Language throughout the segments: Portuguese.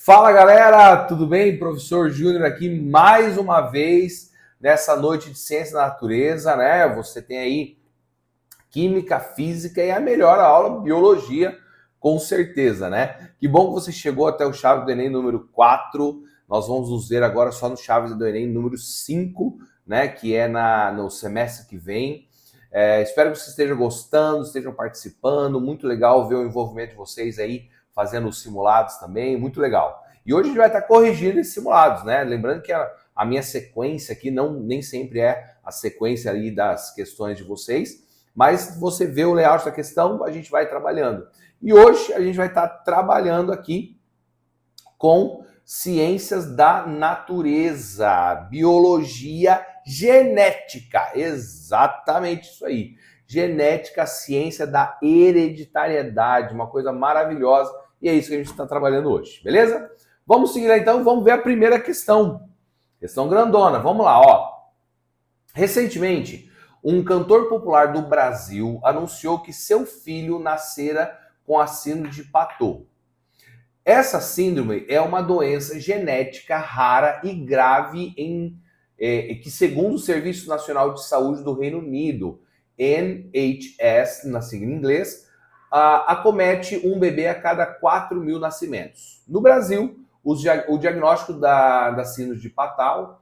Fala galera, tudo bem? Professor Júnior aqui mais uma vez nessa noite de Ciência da Natureza, né? Você tem aí Química, Física e a melhor aula, Biologia, com certeza, né? Que bom que você chegou até o Chaves do Enem número 4. Nós vamos nos ver agora só no Chaves do Enem número 5, né? Que é no semestre que vem. Espero que vocês estejam gostando, estejam participando. Muito legal ver o envolvimento de vocês aí fazendo os simulados também, muito legal. E hoje a gente vai estar corrigindo esses simulados, né? Lembrando que a minha sequência aqui nem sempre é a sequência ali das questões de vocês, mas você vê o layout da questão, a gente vai trabalhando. E hoje a gente vai estar trabalhando aqui com ciências da natureza, biologia genética, exatamente isso aí. Genética, ciência da hereditariedade, uma coisa maravilhosa, e é isso que a gente está trabalhando hoje, beleza? Vamos seguir lá então, vamos ver a primeira questão. Questão grandona, vamos lá, ó. Recentemente, um cantor popular do Brasil anunciou que seu filho nascera com a síndrome de Patot. Essa síndrome é uma doença genética rara e grave que, segundo o Serviço Nacional de Saúde do Reino Unido, NHS, na sigla em inglês, acomete um bebê a cada 4 mil nascimentos. No Brasil, o diagnóstico da síndrome de Patot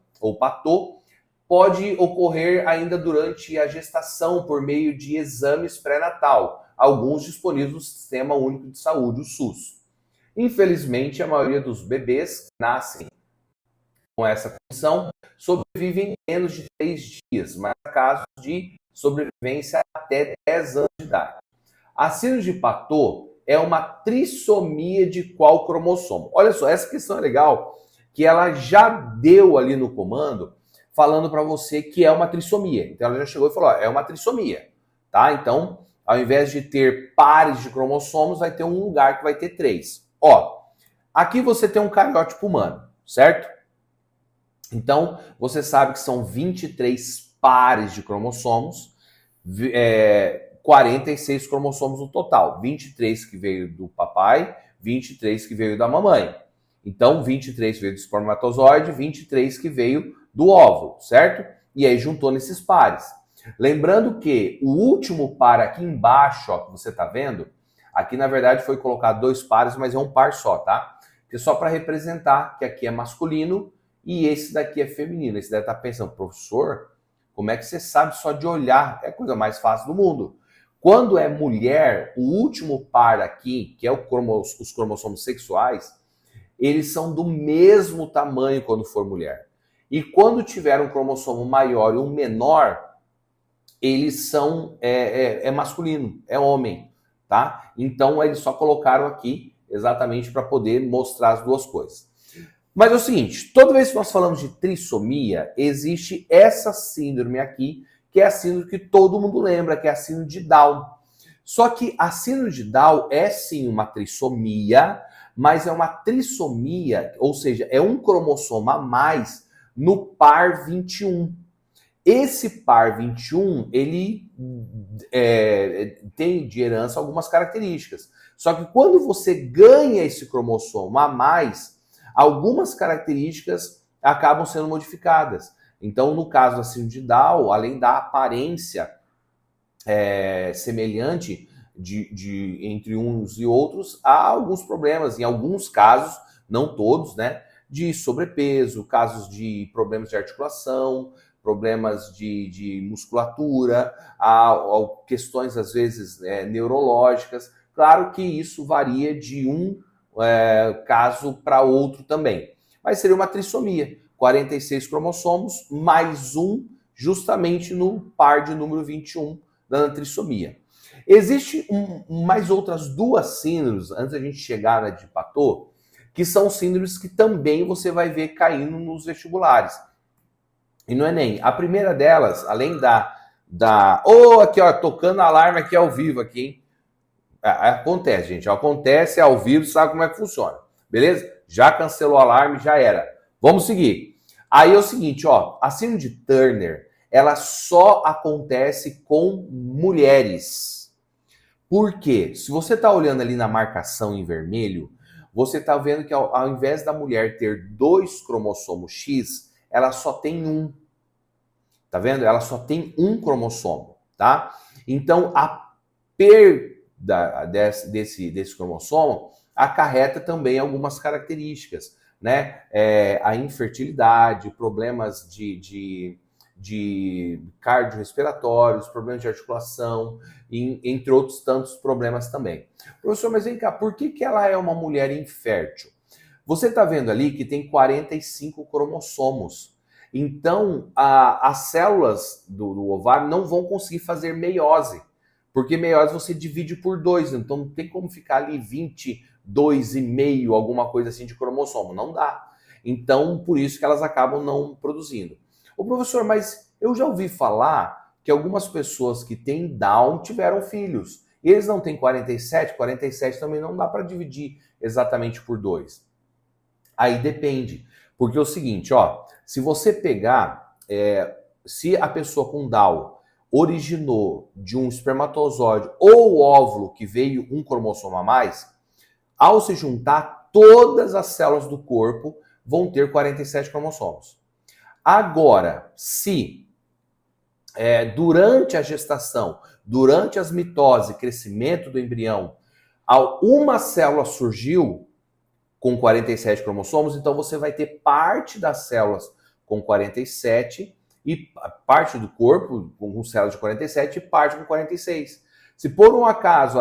pode ocorrer ainda durante a gestação por meio de exames pré-natal, alguns disponíveis no Sistema Único de Saúde, o SUS. Infelizmente, a maioria dos bebês que nascem com essa condição sobrevivem menos de 3 dias, mas há casos de sobrevivência até 10 anos de idade. A síndrome de Patot é uma trissomia de qual cromossomo? Olha só, essa questão é legal, que ela já deu ali no comando, falando para você que é uma trissomia. Então ela já chegou e falou, ó, é uma trissomia, tá? Então, ao invés de ter pares de cromossomos, vai ter um lugar que vai ter 3. Ó, aqui você tem um cariótipo humano, certo? Então, você sabe que são 23 pares de cromossomos, 46 cromossomos no total. 23 que veio do papai, 23 que veio da mamãe. Então, 23 veio do espermatozoide, 23 que veio do óvulo, certo? E aí juntou nesses pares. Lembrando que o último par aqui embaixo, ó, que você está vendo, aqui na verdade foi colocado 2 pares, mas é um par só, tá? Porque só para representar que aqui é masculino e esse daqui é feminino. Esse deve estar pensando, professor, como é que você sabe só de olhar? É a coisa mais fácil do mundo. Quando é mulher, o último par aqui, que é os cromossomos sexuais, eles são do mesmo tamanho quando for mulher. E quando tiver um cromossomo maior e um menor, eles são masculino, é homem, tá? Então eles só colocaram aqui exatamente para poder mostrar as duas coisas. Mas é o seguinte, toda vez que nós falamos de trissomia, existe essa síndrome aqui, que é a síndrome que todo mundo lembra, que é a síndrome de Down. Só que a síndrome de Down é sim uma trissomia, mas é uma trissomia, ou seja, é um cromossomo a mais no par 21. Esse par 21, ele tem de herança algumas características. Só que quando você ganha esse cromossomo a mais, algumas características acabam sendo modificadas. Então, no caso da síndrome de Down, além da aparência semelhante entre uns e outros, há alguns problemas, em alguns casos, não todos, né, de sobrepeso, casos de problemas de articulação, problemas de musculatura, há questões, às vezes, neurológicas. Claro que isso varia de um caso para outro também. Mas seria uma trissomia, 46 cromossomos, mais um, justamente no par de número 21 da trissomia. Existe mais outras 2 síndromes, antes da gente chegar na de Patot, que são síndromes que também você vai ver caindo nos vestibulares. E no Enem. A primeira delas, além aqui, ó, tocando alarme aqui ao vivo, aqui, hein? Acontece, gente. Acontece ao vivo, sabe como é que funciona. Beleza? Já cancelou o alarme, já era. Vamos seguir. Aí é o seguinte, ó. A síndrome de Turner, ela só acontece com mulheres. Por quê? Se você está olhando ali na marcação em vermelho, você está vendo que ao invés da mulher ter 2 cromossomos X, ela só tem um. Tá vendo? Ela só tem um cromossomo, tá? Então, a perda desse cromossomo acarreta também algumas características, né? A infertilidade, problemas de cardiorrespiratórios, problemas de articulação, entre outros tantos problemas também. Professor, mas vem cá, por que ela é uma mulher infértil? Você está vendo ali que tem 45 cromossomos. Então, as células do ovário não vão conseguir fazer meiose, porque meiose você divide por 2, então não tem como ficar ali 22,5, alguma coisa assim de cromossomo, não dá. Então, por isso que elas acabam não produzindo. Ô professor, mas eu já ouvi falar que algumas pessoas que têm Down tiveram filhos. Eles não têm 47, 47 também não dá para dividir exatamente por 2. Aí depende, porque é o seguinte, ó, se você pegar, se a pessoa com Down originou de um espermatozoide ou óvulo que veio um cromossomo a mais, ao se juntar, todas as células do corpo vão ter 47 cromossomos. Agora, se durante a gestação, durante as mitose, crescimento do embrião, uma célula surgiu com 47 cromossomos, então você vai ter parte das células com 47 e parte do corpo com células de 47 e parte com 46. Se por um acaso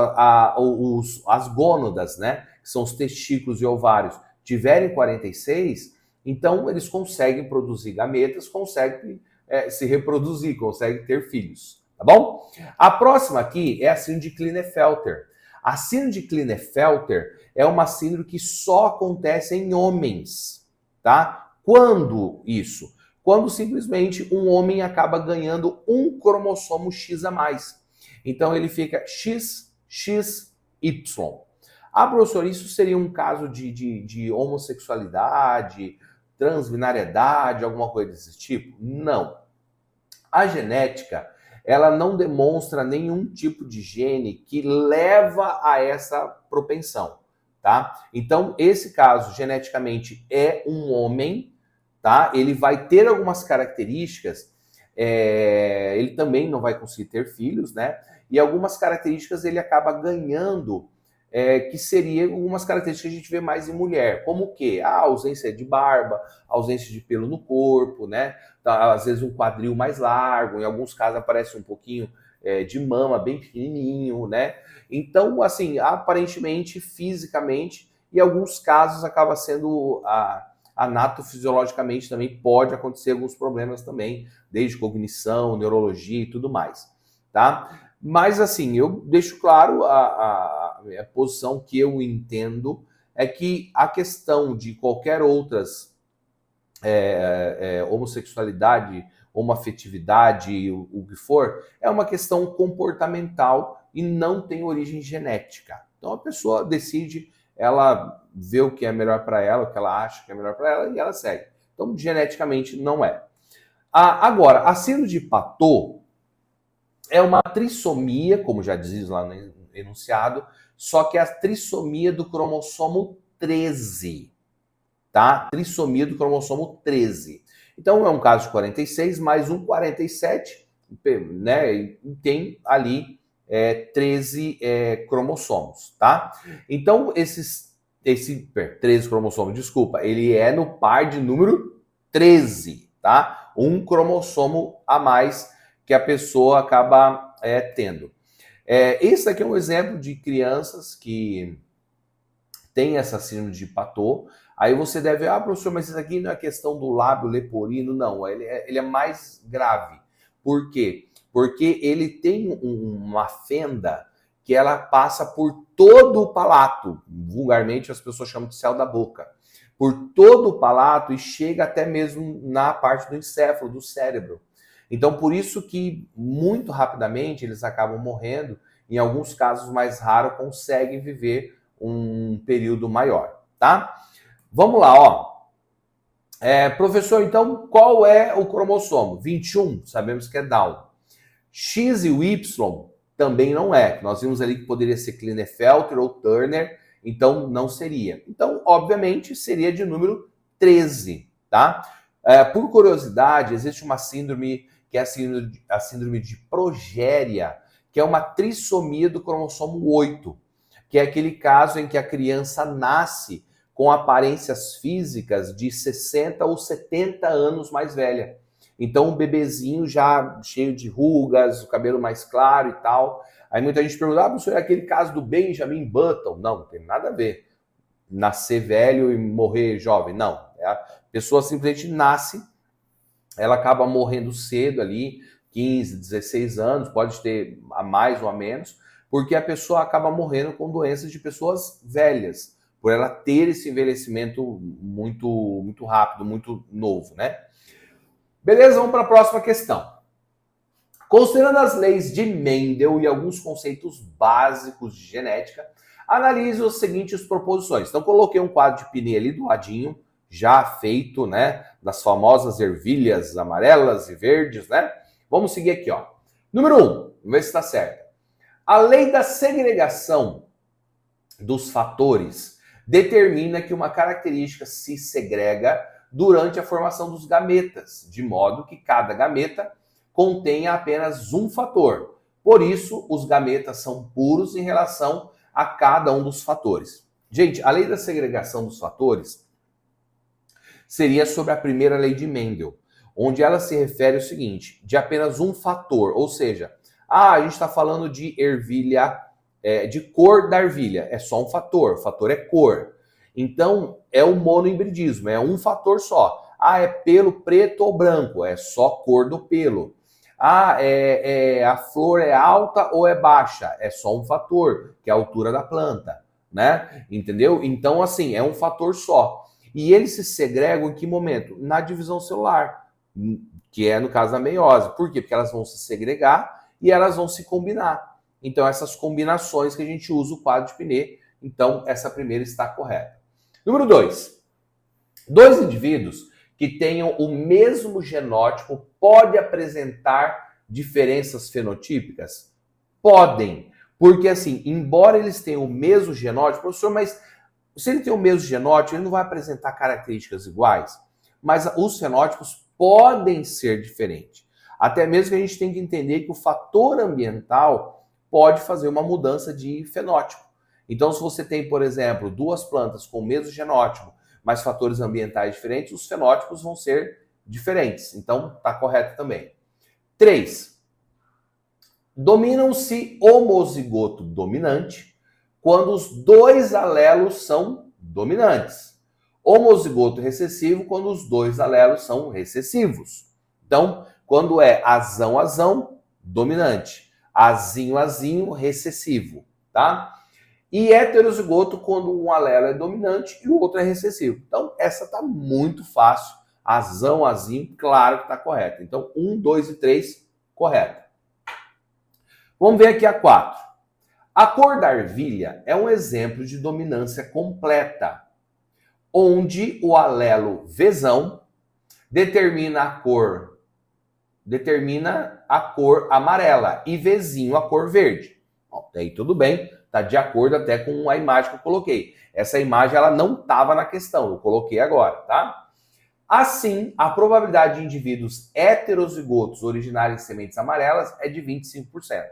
as gônadas, né, que são os testículos e ovários, tiverem 46, então eles conseguem produzir gametas, conseguem se reproduzir, conseguem ter filhos, tá bom? A próxima aqui é a síndrome de Klinefelter. A síndrome de Klinefelter é uma síndrome que só acontece em homens, tá? Quando isso? Quando simplesmente um homem acaba ganhando um cromossomo X a mais. Então ele fica XXY. Ah, professor, isso seria um caso de homossexualidade, transbinariedade, alguma coisa desse tipo? Não. A genética, ela não demonstra nenhum tipo de gene que leva a essa propensão, tá? Então, esse caso, geneticamente, é um homem, tá? Ele vai ter algumas características, ele também não vai conseguir ter filhos, né? E algumas características ele acaba ganhando, que seria algumas características que a gente vê mais em mulher, como o quê? A ausência de barba, a ausência de pelo no corpo, né? Às vezes um quadril mais largo, em alguns casos aparece um pouquinho de mama bem pequenininho, né? Então, assim, aparentemente, fisicamente, em alguns casos acaba sendo anatofisiologicamente também pode acontecer alguns problemas também, desde cognição, neurologia e tudo mais, tá? Mas, assim, eu deixo claro a posição que eu entendo é que a questão de qualquer outras homossexualidade, homoafetividade, o que for, é uma questão comportamental e não tem origem genética. Então, a pessoa decide, ela vê o que é melhor para ela, o que ela acha que é melhor para ela e ela segue. Então, geneticamente, não é. Agora, a síndrome de Patot é uma trissomia, como já diz lá no enunciado, só que é a trissomia do cromossomo 13, tá? Trissomia do cromossomo 13. Então é um caso de 46 mais um 47, né? E tem ali 13 cromossomos, tá? Então esse 13 cromossomos, desculpa, ele é no par de número 13, tá? Um cromossomo a mais que a pessoa acaba tendo. Esse aqui é um exemplo de crianças que têm essa síndrome de Patot. Aí você deve, professor, mas isso aqui não é questão do lábio leporino, não. Ele é mais grave. Por quê? Porque ele tem uma fenda que ela passa por todo o palato. Vulgarmente as pessoas chamam de céu da boca. Por todo o palato e chega até mesmo na parte do encéfalo, do cérebro. Então, por isso que muito rapidamente eles acabam morrendo. Em alguns casos mais raros, conseguem viver um período maior, tá? Vamos lá, ó. Professor, então, qual é o cromossomo? 21, sabemos que é Down. X e o Y também não é. Nós vimos ali que poderia ser Klinefelter ou Turner, Então, não seria. Então, obviamente, seria de número 13, tá? Por curiosidade, existe uma síndrome que é a síndrome de progéria, que é uma trissomia do cromossomo 8, que é aquele caso em que a criança nasce com aparências físicas de 60 ou 70 anos mais velha. Então, um bebezinho já cheio de rugas, o cabelo mais claro e tal. Aí muita gente pergunta, professor, é aquele caso do Benjamin Button? Não, não tem nada a ver. Nascer velho e morrer jovem, não. A pessoa simplesmente nasce, ela acaba morrendo cedo ali, 15, 16 anos, pode ter a mais ou a menos, porque a pessoa acaba morrendo com doenças de pessoas velhas, por ela ter esse envelhecimento muito rápido, muito novo, né? Beleza, vamos para a próxima questão. Considerando as leis de Mendel e alguns conceitos básicos de genética, analise as seguintes proposições. Então, coloquei um quadro de Pinet ali do ladinho, já feito, né, das famosas ervilhas amarelas e verdes, né? Vamos seguir aqui, ó. Número 1, vamos ver se está certo. A lei da segregação dos fatores determina que uma característica se segrega durante a formação dos gametas, de modo que cada gameta contenha apenas um fator. Por isso, os gametas são puros em relação a cada um dos fatores. Gente, a lei da segregação dos fatores seria sobre a primeira lei de Mendel, onde ela se refere ao seguinte, de apenas um fator, ou seja, a gente está falando de ervilha, de cor da ervilha, é só um fator, o fator é cor. Então, é o monohibridismo, é um fator só. É pelo preto ou branco, é só cor do pelo. A flor é alta ou é baixa? É só um fator, que é a altura da planta, né? Entendeu? Então, assim, é um fator só. E eles se segregam em que momento? Na divisão celular, que é no caso da meiose. Por quê? Porque elas vão se segregar e elas vão se combinar. Então, essas combinações que a gente usa o quadro de Pinet, então, essa primeira está correta. Número 2. Dois indivíduos que tenham o mesmo genótipo podem apresentar diferenças fenotípicas? Podem. Porque, assim, embora eles tenham o mesmo genótipo, professor, mas se ele tem o mesmo genótipo, ele não vai apresentar características iguais. Mas os fenótipos podem ser diferentes. Até mesmo que a gente tem que entender que o fator ambiental pode fazer uma mudança de fenótipo. Então, se você tem, por exemplo, duas plantas com o mesmo genótipo, mas fatores ambientais diferentes, os fenótipos vão ser diferentes. Então, está correto também. 3. Dominam-se homozigoto dominante quando os dois alelos são dominantes. Homozigoto recessivo quando os dois alelos são recessivos. Então, quando é azão, dominante. Azinho, recessivo, tá? E heterozigoto quando um alelo é dominante e o outro é recessivo. Então, essa tá muito fácil. Azinho, claro que tá correto. Então, 1, 2 e 3, correto. Vamos ver aqui a 4. A cor da ervilha é um exemplo de dominância completa, onde o alelo Vzão determina a cor amarela e Vzinho a cor verde. Bom, daí tudo bem, tá de acordo até com a imagem que eu coloquei. Essa imagem ela não estava na questão, eu coloquei agora, tá? Assim, a probabilidade de indivíduos heterozigotos originarem sementes amarelas é de 25%.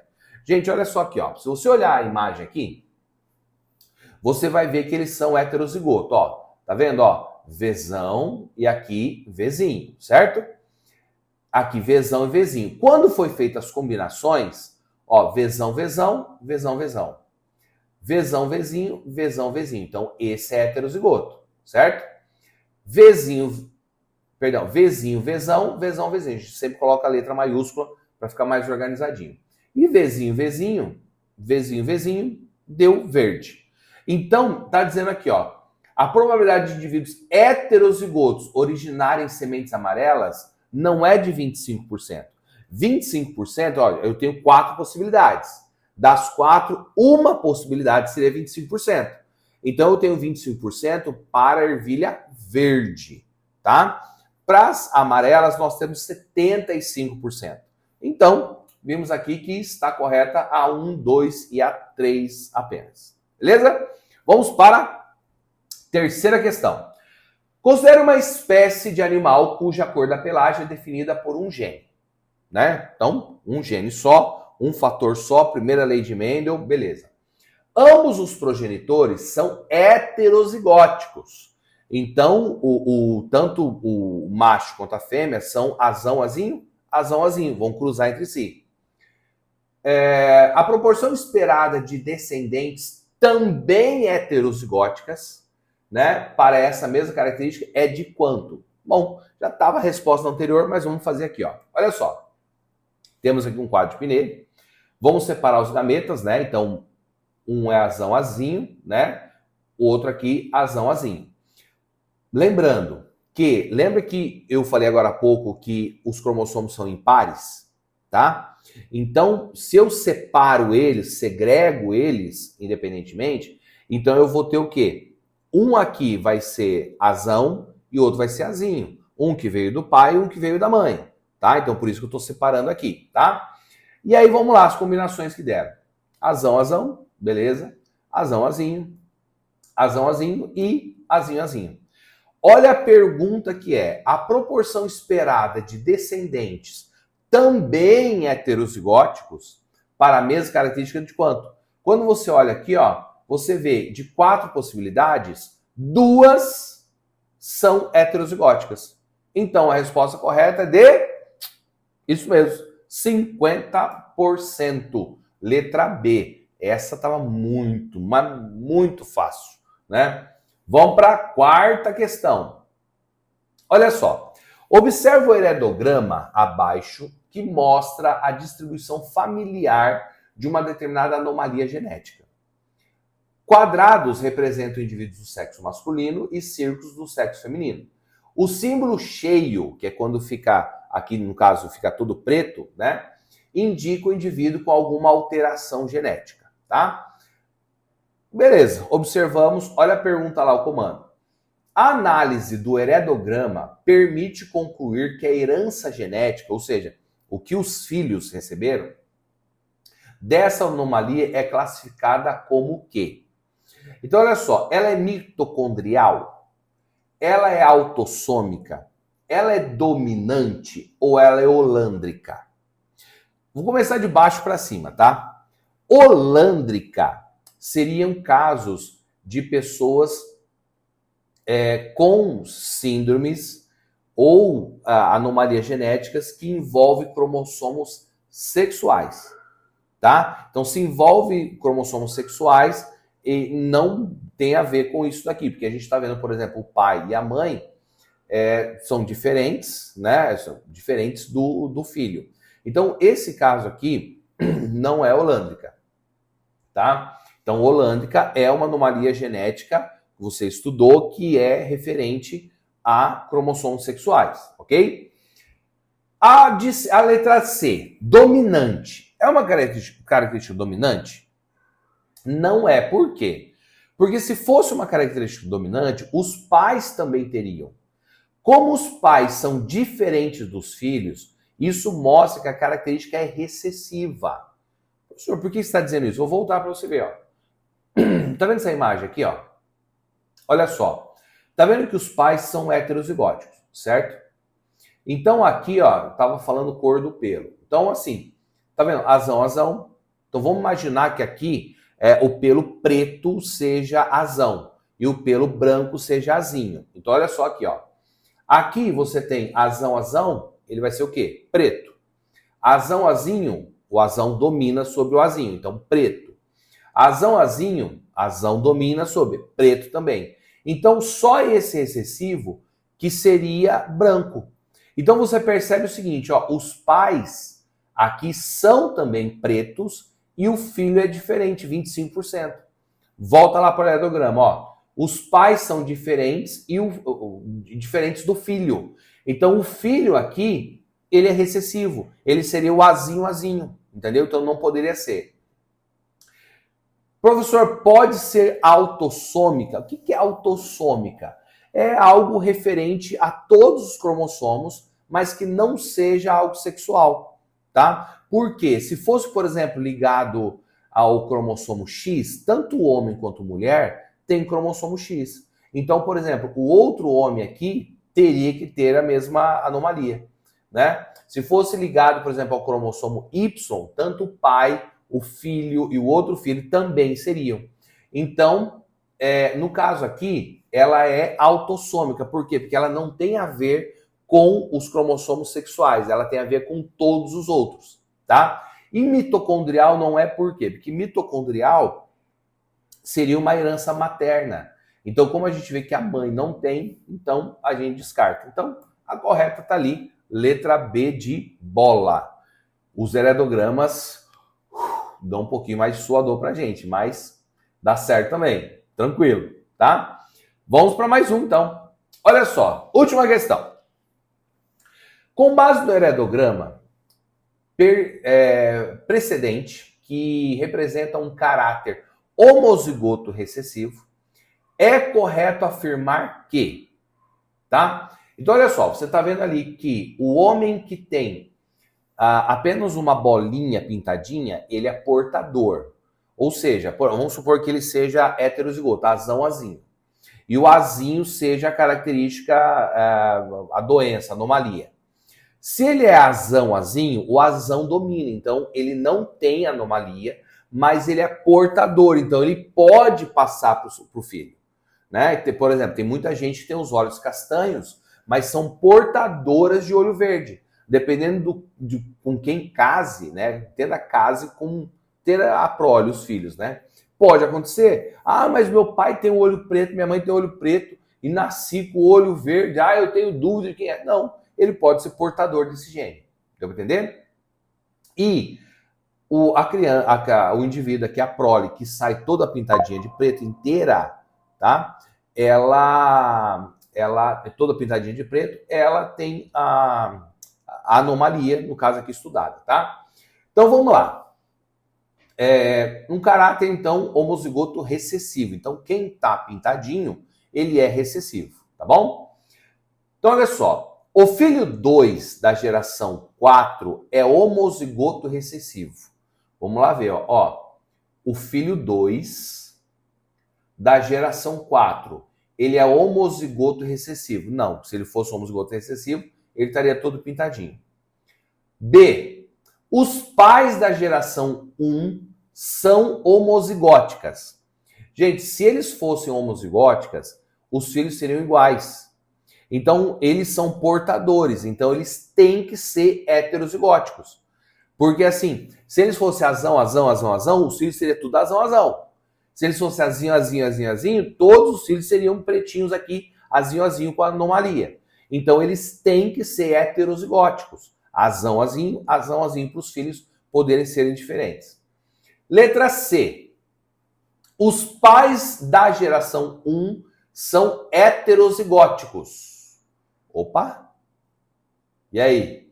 Gente, olha só aqui, ó. Se você olhar a imagem aqui, você vai ver que eles são heterozigotos, ó. Tá vendo, ó? Vzão e aqui Vzinho, certo? Aqui Vzão e Vzinho. Quando foi feitas as combinações, ó, Vzão. Vzão, Vzinho. Então, esse é heterozigoto, certo? Vzinho, Vzão. A gente sempre coloca a letra maiúscula para ficar mais organizadinho. E Vzinho, deu verde. Então, tá dizendo aqui, ó, a probabilidade de indivíduos heterozigotos originarem sementes amarelas não é de 25%. 25%, olha, eu tenho 4 possibilidades. Das 4, uma possibilidade seria 25%. Então, eu tenho 25% para a ervilha verde, tá? Para as amarelas, nós temos 75%. Então, vimos aqui que está correta a 1, 2 e a 3 apenas. Beleza? Vamos para a terceira questão. Considere uma espécie de animal cuja cor da pelagem é definida por um gene, né? Então, um gene só, um fator só, primeira lei de Mendel, beleza. Ambos os progenitores são heterozigóticos. Então, tanto o macho quanto a fêmea são azão, azinho, vão cruzar entre si. A proporção esperada de descendentes também heterozigóticas, né, para essa mesma característica é de quanto? Bom, já estava a resposta anterior, mas vamos fazer aqui, ó. Olha só. Temos aqui um quadro de Pinheiro. Vamos separar os gametas, né? Então, um é azão, azinho, né? O outro aqui, azão, azinho. Lembra que eu falei agora há pouco que os cromossomos são impares, tá? Então, se eu separo eles, segrego eles independentemente, então eu vou ter o quê? Um aqui vai ser azão e outro vai ser azinho. Um que veio do pai e um que veio da mãe, tá? Então, por isso que eu estou separando aqui, tá? E aí, vamos lá, as combinações que deram. Azão, azão, beleza. Azão, azinho e azinho, azinho. Olha a pergunta que é: a proporção esperada de descendentes também heterozigóticos para a mesma característica de quanto? Quando você olha aqui, ó, você vê de 4 possibilidades, 2 são heterozigóticas. Então a resposta correta é de, isso mesmo, 50%. Letra B. Essa estava muito fácil, né? Vamos para a quarta questão. Olha só. Observe o heredograma abaixo que mostra a distribuição familiar de uma determinada anomalia genética. Quadrados representam indivíduos do sexo masculino e círculos do sexo feminino. O símbolo cheio, que é quando fica, aqui no caso, fica tudo preto, né? Indica o indivíduo com alguma alteração genética, tá? Beleza, observamos, olha a pergunta lá, o comando. A análise do heredograma permite concluir que a herança genética, ou seja, o que os filhos receberam, dessa anomalia é classificada como o quê? Então, olha só, ela é mitocondrial? Ela é autossômica? Ela é dominante ou ela é holândrica? Vou começar de baixo para cima, tá? Holândrica seriam casos de pessoas com síndromes ou anomalias genéticas que envolvem cromossomos sexuais, tá? Então, se envolve cromossomos sexuais e não tem a ver com isso daqui, porque a gente está vendo, por exemplo, o pai e a mãe são diferentes, né? São diferentes do filho. Então, esse caso aqui não é holândrica, tá? Então, holândrica é uma anomalia genética que você estudou que é referente a cromossomos sexuais, ok? A letra C, dominante. É uma característica dominante? Não é. Por quê? Porque se fosse uma característica dominante, os pais também teriam. Como os pais são diferentes dos filhos, isso mostra que a característica é recessiva. Professor, por que você está dizendo isso? Vou voltar para você ver, ó. Tá vendo essa imagem aqui, ó? Olha só. Tá vendo que os pais são heterozigóticos, certo? Então aqui, ó, eu tava falando cor do pelo. Então assim, tá vendo? Azão, azão. Então vamos imaginar que aqui o pelo preto seja azão e o pelo branco seja azinho. Então olha só aqui, ó. Aqui você tem azão, azão, ele vai ser o quê? Preto. Azão, azinho, o azão domina sobre o azinho, então preto. Azão, azinho, azão domina sobre preto também. Então só esse recessivo que seria branco. Então você percebe o seguinte, ó, os pais aqui são também pretos e o filho é diferente, 25%. Volta lá para o heredograma, ó. Os pais são diferentes e diferentes do filho. Então o filho aqui, ele é recessivo. Ele seria o azinho, azinho, entendeu? Então não poderia ser. Professor, pode ser autossômica? O que é autossômica? É algo referente a todos os cromossomos, mas que não seja algo sexual, tá? Porque se fosse, por exemplo, ligado ao cromossomo X, tanto o homem quanto a mulher tem cromossomo X. Então, por exemplo, o outro homem aqui teria que ter a mesma anomalia, né? Se fosse ligado, por exemplo, ao cromossomo Y, tanto o pai, o filho e o outro filho também seriam. Então, no caso aqui, ela é autossômica. Por quê? Porque ela não tem a ver com os cromossomos sexuais, ela tem a ver com todos os outros, tá? E mitocondrial não é por quê? Porque mitocondrial seria uma herança materna. Então, como a gente vê que a mãe não tem, então a gente descarta. Então, a correta está ali, letra B de bola. Os heredogramas dão um pouquinho mais de suador pra gente, mas dá certo também. Tranquilo, tá? Vamos para mais um, então. Olha só, última questão. Com base no heredograma precedente, que representa um caráter homozigoto recessivo, é correto afirmar que, tá? Então, olha só, você está vendo ali que o homem que tem apenas uma bolinha pintadinha, ele é portador. Ou seja, vamos supor que ele seja heterozigoto, azão, azinho. E o azinho seja a característica, a doença, a anomalia. Se ele é azão, azinho, o azão domina. Então, ele não tem anomalia, mas ele é portador. Então, ele pode passar para o filho. Né? Por exemplo, tem muita gente que tem os olhos castanhos, mas são portadoras de olho verde. Dependendo com quem case, né? Tendo a case com ter a prole, os filhos, né? Pode acontecer. Ah, mas meu pai tem o olho preto, minha mãe tem o olho preto e nasci com o olho verde. Ah, eu tenho dúvida de quem é. Não, ele pode ser portador desse gene. Deu para entender? E o indivíduo aqui, a prole, que sai toda pintadinha de preto inteira, tá? Ela é toda pintadinha de preto, ela tem a anomalia, no caso aqui estudada, tá? Então vamos lá. Um caráter, então, homozigoto recessivo. Então, quem tá pintadinho, ele é recessivo, tá bom? Então, olha só. O filho 2 da geração 4 é homozigoto recessivo. Vamos lá ver, ó. O filho 2 da geração 4, ele é homozigoto recessivo. Não, se ele fosse homozigoto recessivo, ele estaria todo pintadinho. B. Os pais da geração 1 são homozigóticas. Gente, se eles fossem homozigóticas, os filhos seriam iguais. Então, eles são portadores. Então, eles têm que ser heterozigóticos. Porque, assim, se eles fossem azão, os filhos seriam tudo azão. Se eles fossem azinho, todos os filhos seriam pretinhos aqui, azinho com anomalia. Então, eles têm que ser heterozigóticos. Azão, azinho, para os filhos poderem serem diferentes. Letra C. Os pais da geração 1 são heterozigóticos. Opa! E aí?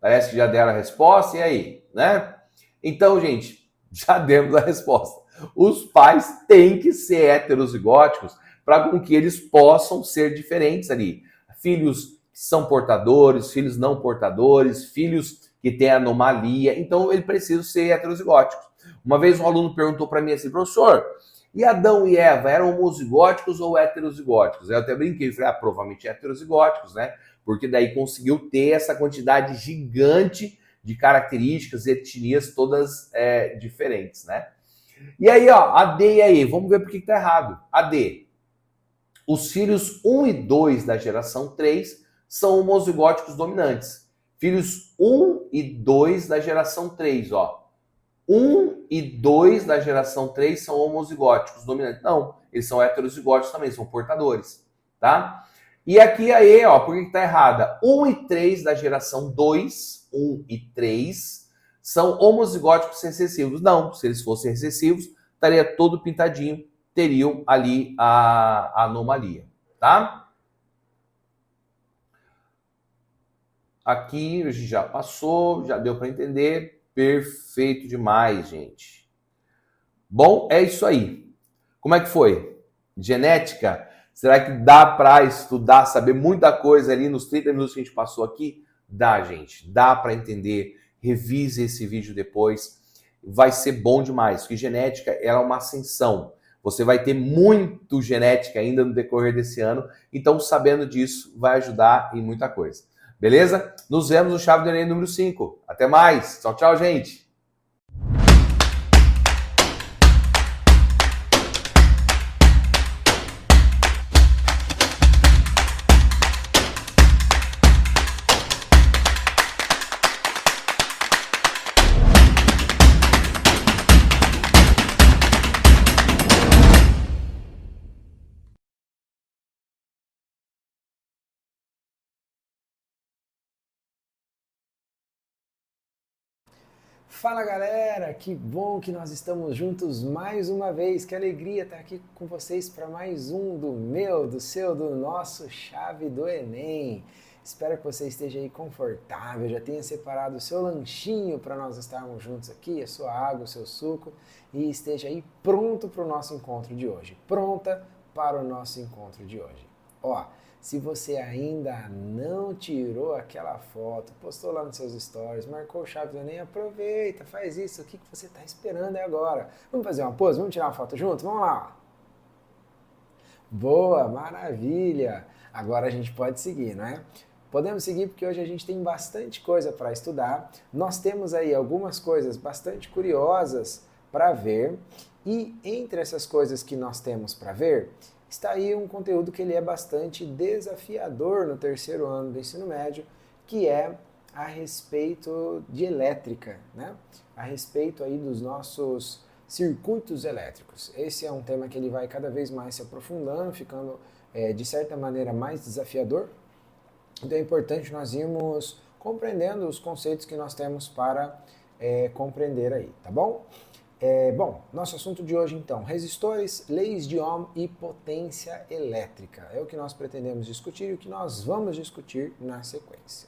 Parece que já deram a resposta, e aí? Né? Então, gente, já demos a resposta. Os pais têm que ser heterozigóticos para que eles possam ser diferentes ali. Filhos que são portadores, filhos não portadores, filhos que têm anomalia. Então, ele precisa ser heterozigótico. Uma vez um aluno perguntou para mim assim, professor, e Adão e Eva eram homozigóticos ou heterozigóticos? Eu até brinquei, falei, provavelmente heterozigóticos, né? Porque daí conseguiu ter essa quantidade gigante de características, etnias todas diferentes, né? E aí, ó, a D e a E, vamos ver por que tá errado. A D, os filhos 1 e 2 da geração 3 são homozigóticos dominantes. Filhos 1 e 2 da geração 3, ó. 1 e 2 da geração 3 são homozigóticos dominantes. Não, eles são heterozigóticos também, são portadores, tá? E aqui a E, ó, por que tá errada? 1 e 3 da geração 2, 1 e 3, são homozigóticos recessivos. Não, se eles fossem recessivos, estaria todo pintadinho, teriam ali a anomalia, tá? Aqui a gente já passou, já deu para entender. Perfeito demais, gente. Bom, é isso aí. Como é que foi? Genética? Será que dá para estudar, saber muita coisa ali nos 30 minutos que a gente passou aqui? Dá, gente. Dá para entender. Revise esse vídeo depois. Vai ser bom demais, porque genética ela é uma ascensão. Você vai ter muito genética ainda no decorrer desse ano, então sabendo disso vai ajudar em muita coisa. Beleza? Nos vemos no Chave do Enem número 5. Até mais. Tchau, tchau, gente. Fala galera, que bom que nós estamos juntos mais uma vez, que alegria estar aqui com vocês para mais um do meu, do seu, do nosso Chave do Enem. Espero que você esteja aí confortável, já tenha separado o seu lanchinho para nós estarmos juntos aqui, a sua água, o seu suco e esteja aí pronto para o nosso encontro de hoje, pronta para o nosso encontro de hoje. Ó, se você ainda não tirou aquela foto, postou lá nos seus stories, marcou o Chave do Enem, aproveita, faz isso. O que você está esperando agora? Vamos fazer uma pose? Vamos tirar uma foto junto? Vamos lá! Boa, maravilha! Agora a gente pode seguir, não é? Podemos seguir porque hoje a gente tem bastante coisa para estudar. Nós temos aí algumas coisas bastante curiosas para ver. E entre essas coisas que nós temos para ver, está aí um conteúdo que ele é bastante desafiador no terceiro ano do ensino médio, que é a respeito de elétrica, né? A respeito aí dos nossos circuitos elétricos. Esse é um tema que ele vai cada vez mais se aprofundando, ficando de certa maneira mais desafiador. Então é importante nós irmos compreendendo os conceitos que nós temos para compreender aí, tá bom? Bom, nosso assunto de hoje então, resistores, leis de Ohm e potência elétrica. É o que nós pretendemos discutir e o que nós vamos discutir na sequência.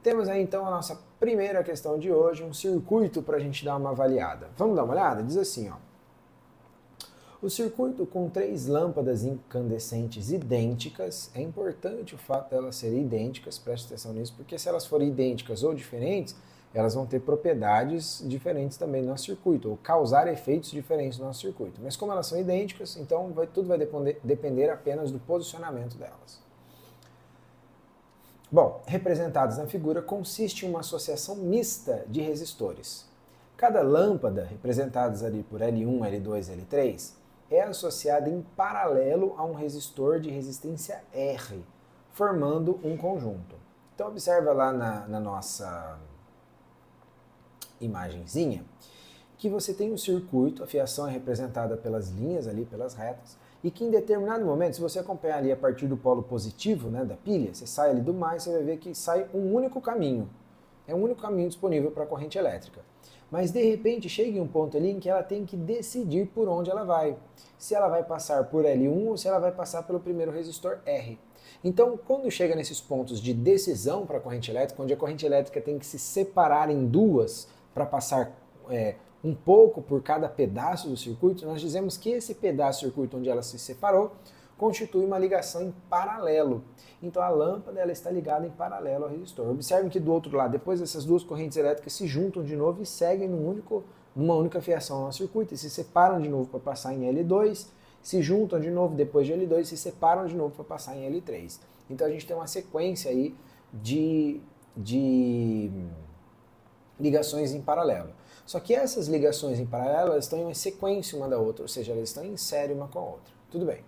Temos aí então a nossa primeira questão de hoje, um circuito para a gente dar uma avaliada. Vamos dar uma olhada? Diz assim, ó. O circuito com 3 lâmpadas incandescentes idênticas, é importante o fato de elas serem idênticas, preste atenção nisso, porque se elas forem idênticas ou diferentes, elas vão ter propriedades diferentes também no nosso circuito, ou causar efeitos diferentes no nosso circuito. Mas como elas são idênticas, então tudo vai depender apenas do posicionamento delas. Bom, representados na figura, consiste em uma associação mista de resistores. Cada lâmpada, representadas ali por L1, L2 e L3, é associada em paralelo a um resistor de resistência R, formando um conjunto. Então observa lá na nossa imagenzinha que você tem um circuito, a fiação é representada pelas linhas ali, pelas retas, e que em determinado momento, se você acompanhar ali a partir do polo positivo, né, da pilha, você sai ali do mais, você vai ver que sai um único caminho. É um único caminho disponível para a corrente elétrica. Mas de repente chega em um ponto ali em que ela tem que decidir por onde ela vai. Se ela vai passar por L1 ou se ela vai passar pelo primeiro resistor R. Então, quando chega nesses pontos de decisão para a corrente elétrica, onde a corrente elétrica tem que se separar em duas para passar um pouco por cada pedaço do circuito, nós dizemos que esse pedaço do circuito onde ela se separou constitui uma ligação em paralelo. Então a lâmpada ela está ligada em paralelo ao resistor. Observem que do outro lado, depois essas duas correntes elétricas se juntam de novo e seguem numa única fiação no circuito e se separam de novo para passar em L2, se juntam de novo depois de L2 e se separam de novo para passar em L3. Então a gente tem uma sequência aí de ligações em paralelo. Só que essas ligações em paralelo elas estão em uma sequência uma da outra, ou seja, elas estão em série uma com a outra. Tudo bem.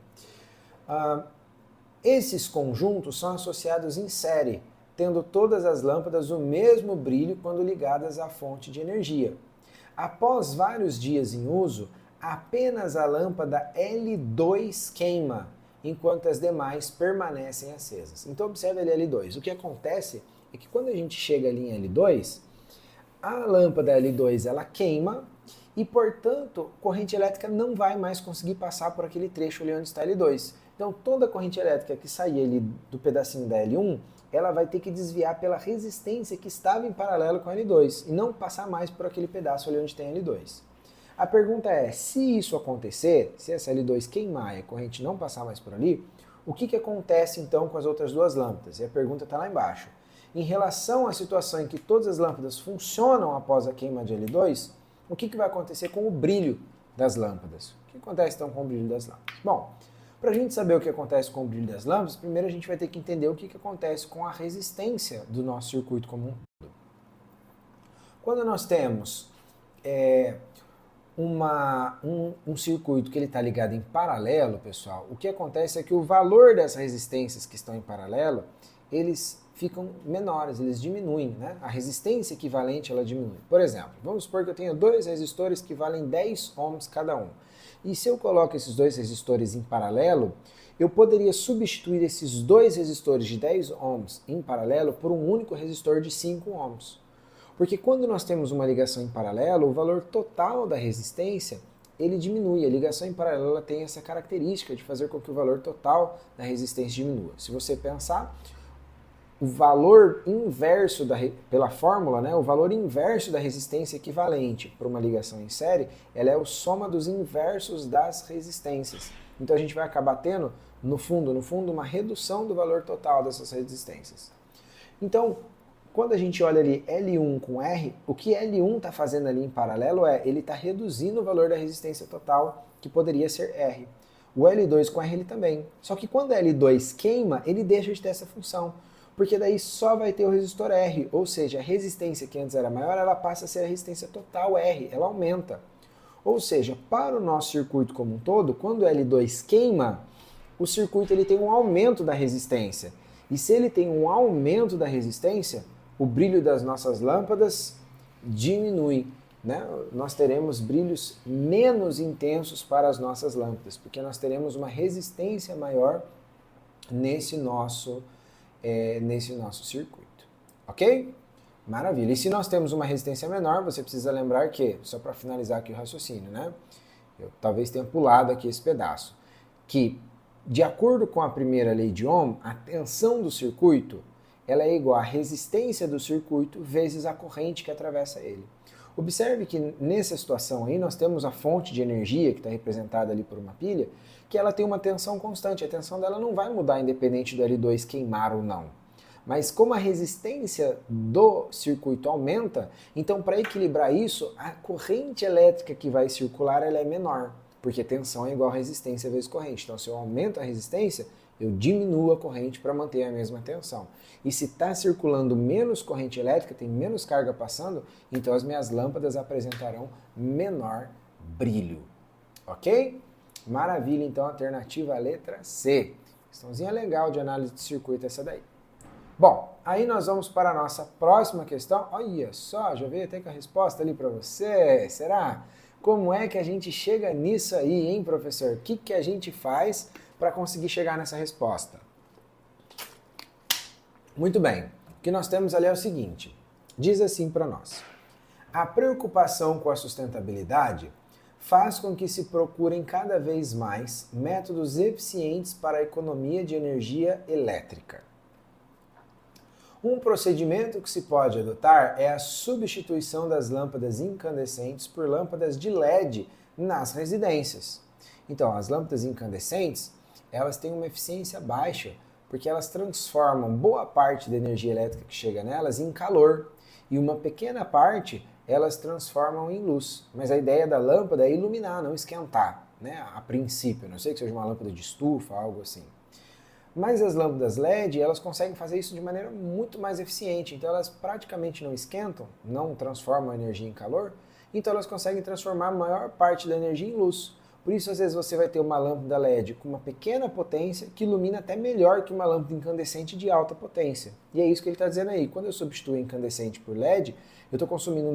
Esses conjuntos são associados em série, tendo todas as lâmpadas o mesmo brilho quando ligadas à fonte de energia. Após vários dias em uso, apenas a lâmpada L2 queima, enquanto as demais permanecem acesas. Então observe ali L2. O que acontece é que quando a gente chega ali em L2, a lâmpada L2 ela queima e, portanto, corrente elétrica não vai mais conseguir passar por aquele trecho ali onde está L2. Então toda a corrente elétrica que sair ali do pedacinho da L1, ela vai ter que desviar pela resistência que estava em paralelo com a L2 e não passar mais por aquele pedaço ali onde tem L2. A pergunta é, se isso acontecer, se essa L2 queimar e a corrente não passar mais por ali, o que acontece então com as outras duas lâmpadas? E a pergunta está lá embaixo. Em relação à situação em que todas as lâmpadas funcionam após a queima de L2, o que vai acontecer com o brilho das lâmpadas? que acontece então com o brilho das lâmpadas? Bom, para a gente saber o que acontece com o brilho das lâmpadas, primeiro a gente vai ter que entender o que acontece com a resistência do nosso circuito como um todo. Quando nós temos um circuito que ele está ligado em paralelo, pessoal, o que acontece é que o valor das resistências que estão em paralelo, eles ficam menores, eles diminuem, né? A resistência equivalente, ela diminui. Por exemplo, vamos supor que eu tenho dois resistores que valem 10 ohms cada um. E se eu coloco esses dois resistores em paralelo, eu poderia substituir esses dois resistores de 10 ohms em paralelo por um único resistor de 5 ohms. Porque quando nós temos uma ligação em paralelo, o valor total da resistência, ele diminui. A ligação em paralelo ela tem essa característica de fazer com que o valor total da resistência diminua. Se você pensar, o valor inverso, pela fórmula, né, o valor inverso da resistência equivalente para uma ligação em série, ela é a soma dos inversos das resistências. Então a gente vai acabar tendo, no fundo, uma redução do valor total dessas resistências. Então, quando a gente olha ali L1 com R, o que L1 está fazendo ali em paralelo ele está reduzindo o valor da resistência total, que poderia ser R. O L2 com R ele também. Só que quando L2 queima, ele deixa de ter essa função. Porque daí só vai ter o resistor R, ou seja, a resistência que antes era maior, ela passa a ser a resistência total R, ela aumenta. Ou seja, para o nosso circuito como um todo, quando o L2 queima, o circuito ele tem um aumento da resistência. E se ele tem um aumento da resistência, o brilho das nossas lâmpadas diminui, né? Nós teremos brilhos menos intensos para as nossas lâmpadas, porque nós teremos uma resistência maior nesse nosso circuito, ok? Maravilha. E se nós temos uma resistência menor, você precisa lembrar que, só para finalizar aqui o raciocínio, né? Eu talvez tenha pulado aqui esse pedaço, que de acordo com a primeira lei de Ohm, a tensão do circuito ela é igual à resistência do circuito vezes a corrente que atravessa ele. Observe que nessa situação aí nós temos a fonte de energia, que está representada ali por uma pilha, que ela tem uma tensão constante. A tensão dela não vai mudar independente do L2 queimar ou não. Mas como a resistência do circuito aumenta, então para equilibrar isso, a corrente elétrica que vai circular ela é menor, porque tensão é igual a resistência vezes corrente. Então se eu aumento a resistência, eu diminuo a corrente para manter a mesma tensão. E se está circulando menos corrente elétrica, tem menos carga passando, então as minhas lâmpadas apresentarão menor brilho. Ok? Maravilha, então, alternativa letra C. Questãozinha legal de análise de circuito essa daí. Bom, aí nós vamos para a nossa próxima questão. Olha só, já veio até com a resposta ali para você. Será? Como é que a gente chega nisso aí, hein, professor? O que a gente faz para conseguir chegar nessa resposta? Muito bem. O que nós temos ali é o seguinte. Diz assim para nós. A preocupação com a sustentabilidade faz com que se procurem cada vez mais métodos eficientes para a economia de energia elétrica. Um procedimento que se pode adotar é a substituição das lâmpadas incandescentes por lâmpadas de LED nas residências. Então, as lâmpadas incandescentes, elas têm uma eficiência baixa, porque elas transformam boa parte da energia elétrica que chega nelas em calor, e uma pequena parte elas transformam em luz. Mas a ideia da lâmpada é iluminar, não esquentar, né? A princípio, a não sei que seja uma lâmpada de estufa, algo assim. Mas as lâmpadas LED, elas conseguem fazer isso de maneira muito mais eficiente. Então elas praticamente não esquentam, não transformam a energia em calor, então elas conseguem transformar a maior parte da energia em luz. Por isso, às vezes, você vai ter uma lâmpada LED com uma pequena potência que ilumina até melhor que uma lâmpada incandescente de alta potência. E é isso que ele está dizendo aí. Quando eu substituo incandescente por LED, eu estou consumindo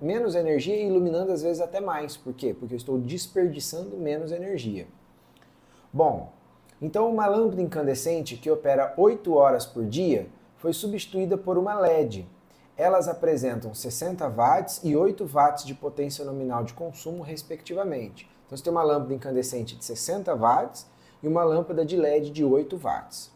menos energia e iluminando, às vezes, até mais. Por quê? Porque eu estou desperdiçando menos energia. Bom, então uma lâmpada incandescente que opera 8 horas por dia foi substituída por uma LED. Elas apresentam 60 watts e 8 watts de potência nominal de consumo, respectivamente. Então você tem uma lâmpada incandescente de 60 watts e uma lâmpada de LED de 8 watts.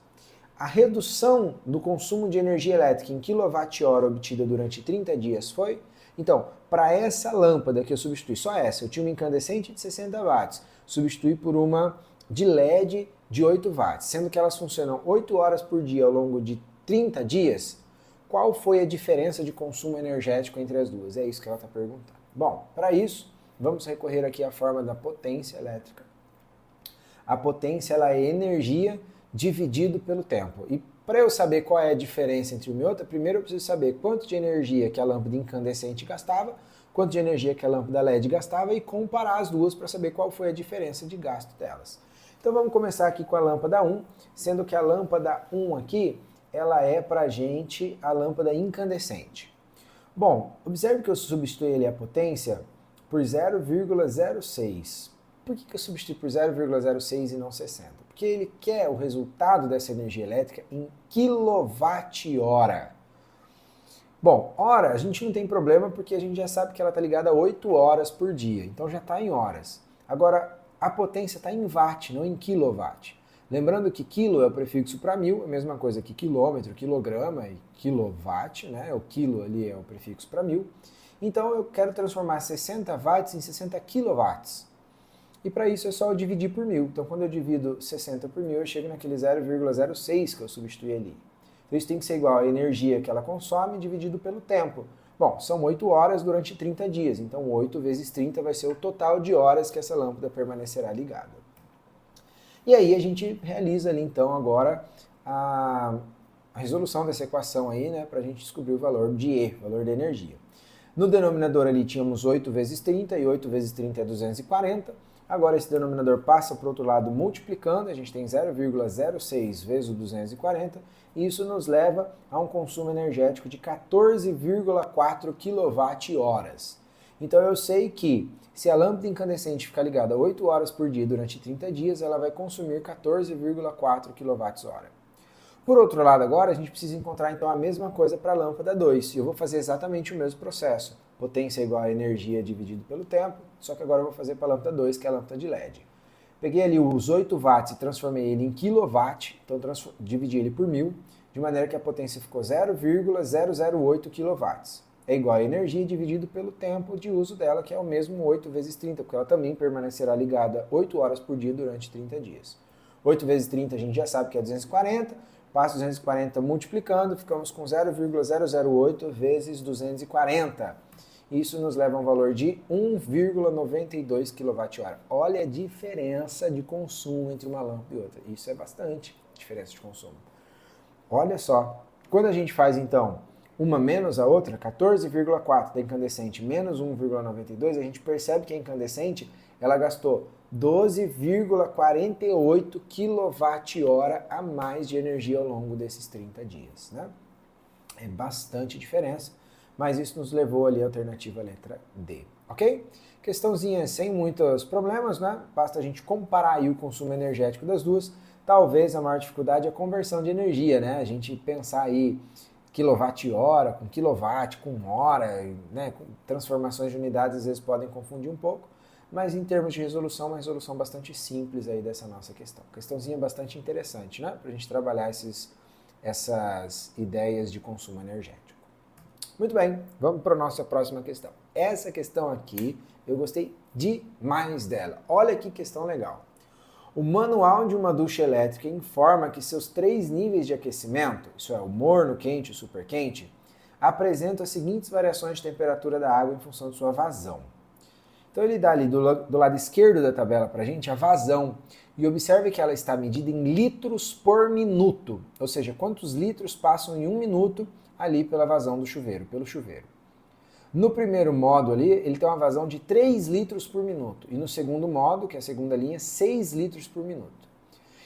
A redução do consumo de energia elétrica em kWh obtida durante 30 dias foi? Então, para essa lâmpada que eu substituí, só essa, eu tinha uma incandescente de 60 watts, substituí por uma de LED de 8 watts, sendo que elas funcionam 8 horas por dia ao longo de 30 dias, qual foi a diferença de consumo energético entre as duas? É isso que ela está perguntando. Bom, para isso, vamos recorrer aqui à forma da potência elétrica. A potência ela é energia dividido pelo tempo. E para eu saber qual é a diferença entre uma e outra, primeiro eu preciso saber quanto de energia que a lâmpada incandescente gastava, quanto de energia que a lâmpada LED gastava e comparar as duas para saber qual foi a diferença de gasto delas. Então vamos começar aqui com a lâmpada 1, sendo que a lâmpada 1 aqui, ela é para a gente a lâmpada incandescente. Bom, observe que eu substituí ali a potência por 0,06. Por que eu substituí por 0,06 e não 60? Porque ele quer o resultado dessa energia elétrica em quilowatt-hora. Bom, hora a gente não tem problema porque a gente já sabe que ela está ligada a 8 horas por dia, então já está em horas. Agora, a potência está em watt, não em quilowatt. Lembrando que quilo é o prefixo para 1000, a mesma coisa que quilômetro, quilograma e quilowatt, né? O quilo ali é o prefixo para 1000. Então eu quero transformar 60 watts em 60 quilowatts. E para isso é só eu dividir por 1000. Então quando eu divido 60 por 1000, eu chego naquele 0,06 que eu substituí ali. Então isso tem que ser igual à energia que ela consome dividido pelo tempo. Bom, são 8 horas durante 30 dias, então 8 vezes 30 vai ser o total de horas que essa lâmpada permanecerá ligada. E aí a gente realiza ali então agora a resolução dessa equação aí, né, para a gente descobrir o valor de E, valor da energia. No denominador ali tínhamos 8 vezes 30 e 8 vezes 30 é 240. Agora esse denominador passa para o outro lado multiplicando, a gente tem 0,06 vezes o 240, e isso nos leva a um consumo energético de 14,4 kWh. Então eu sei que se a lâmpada incandescente ficar ligada 8 horas por dia durante 30 dias, ela vai consumir 14,4 kWh. Por outro lado agora, a gente precisa encontrar então a mesma coisa para a lâmpada 2, e eu vou fazer exatamente o mesmo processo. Potência igual a energia dividido pelo tempo, só que agora eu vou fazer para a lâmpada 2, que é a lâmpada de LED. Peguei ali os 8 watts e transformei ele em quilowatt, então dividi ele por 1000, de maneira que a potência ficou 0,008 kW. É igual a energia dividido pelo tempo de uso dela, que é o mesmo 8 vezes 30, porque ela também permanecerá ligada 8 horas por dia durante 30 dias. 8 vezes 30 a gente já sabe que é 240, passa 240 multiplicando, ficamos com 0,008 vezes 240. Isso nos leva a um valor de 1,92 kWh. Olha a diferença de consumo entre uma lâmpada e outra. Isso é bastante diferença de consumo. Olha só, quando a gente faz então uma menos a outra, 14,4 da incandescente menos 1,92, a gente percebe que a incandescente ela gastou 12,48 kWh a mais de energia ao longo desses 30 dias, né? É bastante diferença, mas isso nos levou ali à alternativa letra D, ok? Questãozinha sem muitos problemas, né? Basta a gente comparar aí o consumo energético das duas. Talvez a maior dificuldade é a conversão de energia, né? A gente pensar aí quilowatt-hora com quilowatt, com hora, né? Transformações de unidades às vezes podem confundir um pouco, mas em termos de resolução, uma resolução bastante simples aí dessa nossa questão. Questãozinha bastante interessante, né? Para a gente trabalhar essas ideias de consumo energético. Muito bem, vamos para a nossa próxima questão. Essa questão aqui, eu gostei demais dela. Olha que questão legal. O manual de uma ducha elétrica informa que seus 3 níveis de aquecimento, isso é, o morno, quente e super quente, apresentam as seguintes variações de temperatura da água em função de sua vazão. Então ele dá ali do lado esquerdo da tabela para a gente a vazão, e observe que ela está medida em litros por minuto, ou seja, quantos litros passam em 1 minuto ali pela vazão do chuveiro, pelo chuveiro. No primeiro modo ali, ele tem uma vazão de 3 litros por minuto. E no segundo modo, que é a segunda linha, 6 litros por minuto.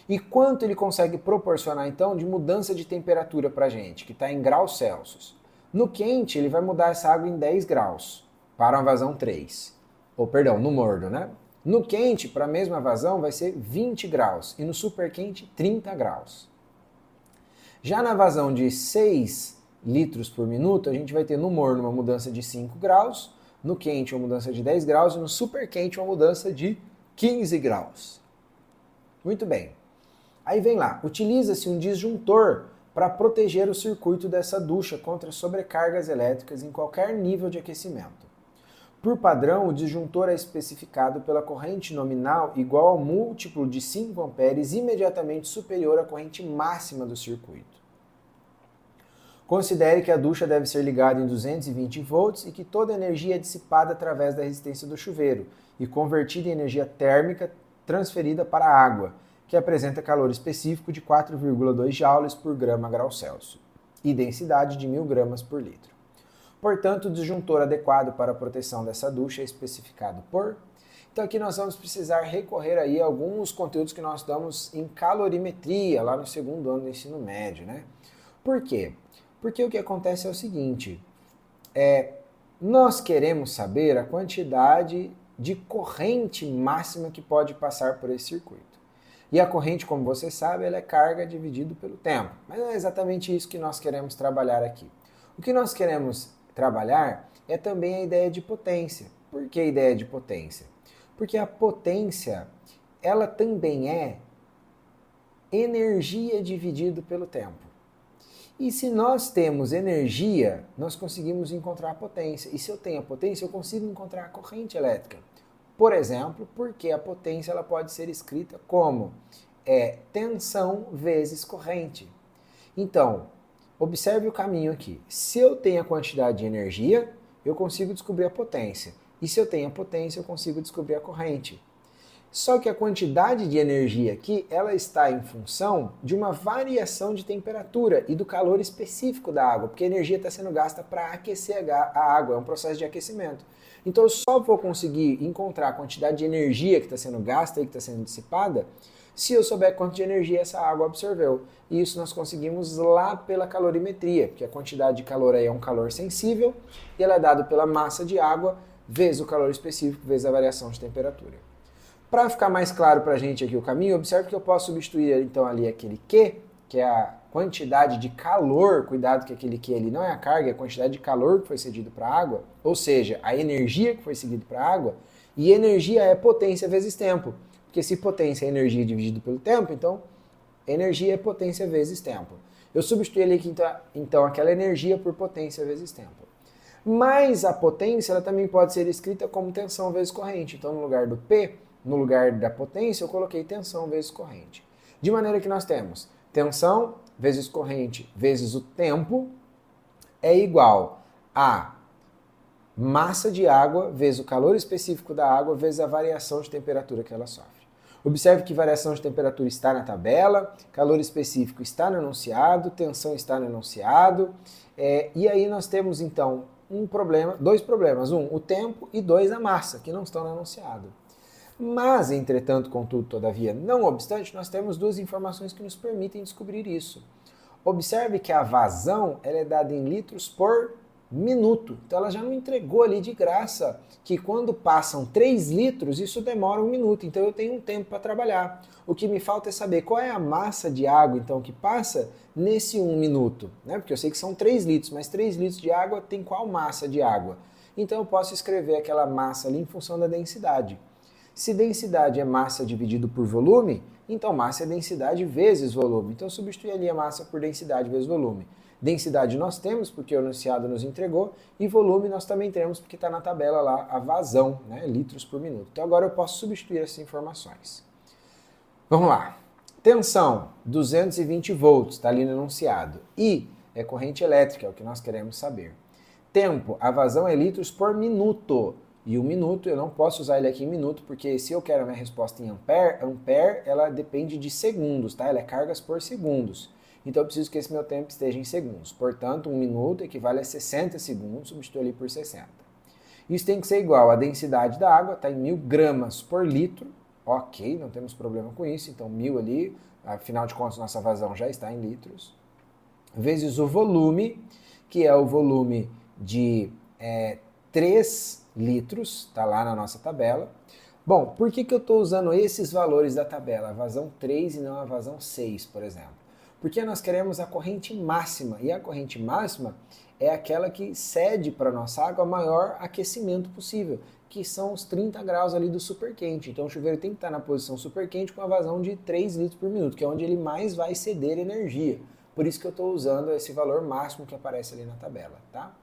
E quanto ele consegue proporcionar, então, de mudança de temperatura para a gente, que está em graus Celsius? No quente, ele vai mudar essa água em 10 graus, para uma vazão 3. Ou, perdão, no morno, né? No quente, para a mesma vazão, vai ser 20 graus. E no super quente, 30 graus. Já na vazão de 6 litros por minuto, a gente vai ter no morno uma mudança de 5 graus, no quente uma mudança de 10 graus e no super quente uma mudança de 15 graus. Muito bem. Aí vem lá, utiliza-se um disjuntor para proteger o circuito dessa ducha contra sobrecargas elétricas em qualquer nível de aquecimento. Por padrão, o disjuntor é especificado pela corrente nominal igual ao múltiplo de 5 amperes imediatamente superior à corrente máxima do circuito. Considere que a ducha deve ser ligada em 220 volts e que toda a energia é dissipada através da resistência do chuveiro e convertida em energia térmica transferida para a água, que apresenta calor específico de 4,2 joules por grama grau Celsius e densidade de 1000 gramas por litro. Portanto, o disjuntor adequado para a proteção dessa ducha é especificado por... Então aqui nós vamos precisar recorrer aí a alguns conteúdos que nós damos em calorimetria, lá no segundo ano do ensino médio, né? Por quê? Porque o que acontece é o seguinte, nós queremos saber a quantidade de corrente máxima que pode passar por esse circuito. E a corrente, como você sabe, ela é carga dividido pelo tempo. Mas não é exatamente isso que nós queremos trabalhar aqui. O que nós queremos trabalhar é também a ideia de potência. Por que a ideia de potência? Porque a potência, ela também é energia dividido pelo tempo. E se nós temos energia, nós conseguimos encontrar a potência. E se eu tenho a potência, eu consigo encontrar a corrente elétrica. Por exemplo, porque a potência ela pode ser escrita como tensão vezes corrente. Então, observe o caminho aqui. Se eu tenho a quantidade de energia, eu consigo descobrir a potência. E se eu tenho a potência, eu consigo descobrir a corrente. Só que a quantidade de energia aqui, ela está em função de uma variação de temperatura e do calor específico da água, porque a energia está sendo gasta para aquecer a água, é um processo de aquecimento. Então eu só vou conseguir encontrar a quantidade de energia que está sendo gasta e que está sendo dissipada se eu souber quanto de energia essa água absorveu. E isso nós conseguimos lá pela calorimetria, porque a quantidade de calor aí é um calor sensível e ela é dada pela massa de água vezes o calor específico vezes a variação de temperatura. Para ficar mais claro para a gente aqui o caminho, observe que eu posso substituir então ali aquele Q, que é a quantidade de calor, cuidado que aquele Q ali não é a carga, é a quantidade de calor que foi cedido para a água, ou seja, a energia que foi cedida para a água, e energia é potência vezes tempo, porque se potência é energia dividido pelo tempo, então energia é potência vezes tempo. Eu substituí ali aqui, então aquela energia por potência vezes tempo. Mas a potência ela também pode ser escrita como tensão vezes corrente, então no lugar do P, no lugar da potência, eu coloquei tensão vezes corrente. De maneira que nós temos tensão vezes corrente vezes o tempo é igual a massa de água vezes o calor específico da água vezes a variação de temperatura que ela sofre. Observe que variação de temperatura está na tabela, calor específico está no enunciado, tensão está no enunciado, e aí nós temos então dois problemas. O tempo e dois, a massa, que não estão no enunciado. Mas, entretanto, contudo, todavia, não obstante, nós temos duas informações que nos permitem descobrir isso. Observe que a vazão ela é dada em litros por minuto. Então ela já não entregou ali de graça que quando passam 3 litros, isso demora 1 minuto. Então eu tenho um tempo para trabalhar. O que me falta é saber qual é a massa de água então que passa nesse 1 minuto. Né? Porque eu sei que são 3 litros, mas 3 litros de água tem qual massa de água? Então eu posso escrever aquela massa ali em função da densidade. Se densidade é massa dividido por volume, então massa é densidade vezes volume. Então substitui ali a massa por densidade vezes volume. Densidade nós temos, porque o enunciado nos entregou, e volume nós também temos, porque está na tabela lá a vazão, né, litros por minuto. Então agora eu posso substituir essas informações. Vamos lá. Tensão, 220 volts, está ali no enunciado. I é corrente elétrica, é o que nós queremos saber. Tempo, a vazão é litros por minuto. E o minuto, eu não posso usar ele aqui em minuto, porque se eu quero a minha resposta em ampere, ela depende de segundos, tá? Ela é cargas por segundos. Então eu preciso que esse meu tempo esteja em segundos. Portanto, 1 minuto equivale a 60 segundos, substituo ali por 60. Isso tem que ser igual à densidade da água, está em 1000 gramas por litro. Ok, não temos problema com isso, então 1000 ali, afinal de contas nossa vazão já está em litros. Vezes o volume, que é o volume de 3 litros, está lá na nossa tabela. Bom, por que eu estou usando esses valores da tabela? A vazão 3 e não a vazão 6, por exemplo. Porque nós queremos a corrente máxima, e a corrente máxima é aquela que cede para a nossa água o maior aquecimento possível, que são os 30 graus ali do superquente. Então o chuveiro tem que estar na posição superquente com a vazão de 3 litros por minuto, que é onde ele mais vai ceder energia. Por isso que eu estou usando esse valor máximo que aparece ali na tabela, tá?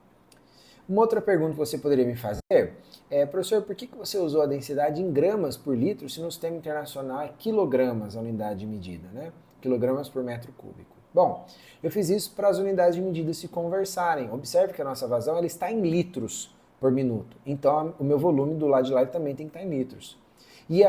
Uma outra pergunta que você poderia me fazer é, professor, por que você usou a densidade em gramas por litro se no sistema internacional é quilogramas a unidade de medida, né? Quilogramas por metro cúbico. Bom, eu fiz isso para as unidades de medida se conversarem. Observe que a nossa vazão ela está em litros por minuto. Então, o meu volume do lado de lá também tem que estar em litros. E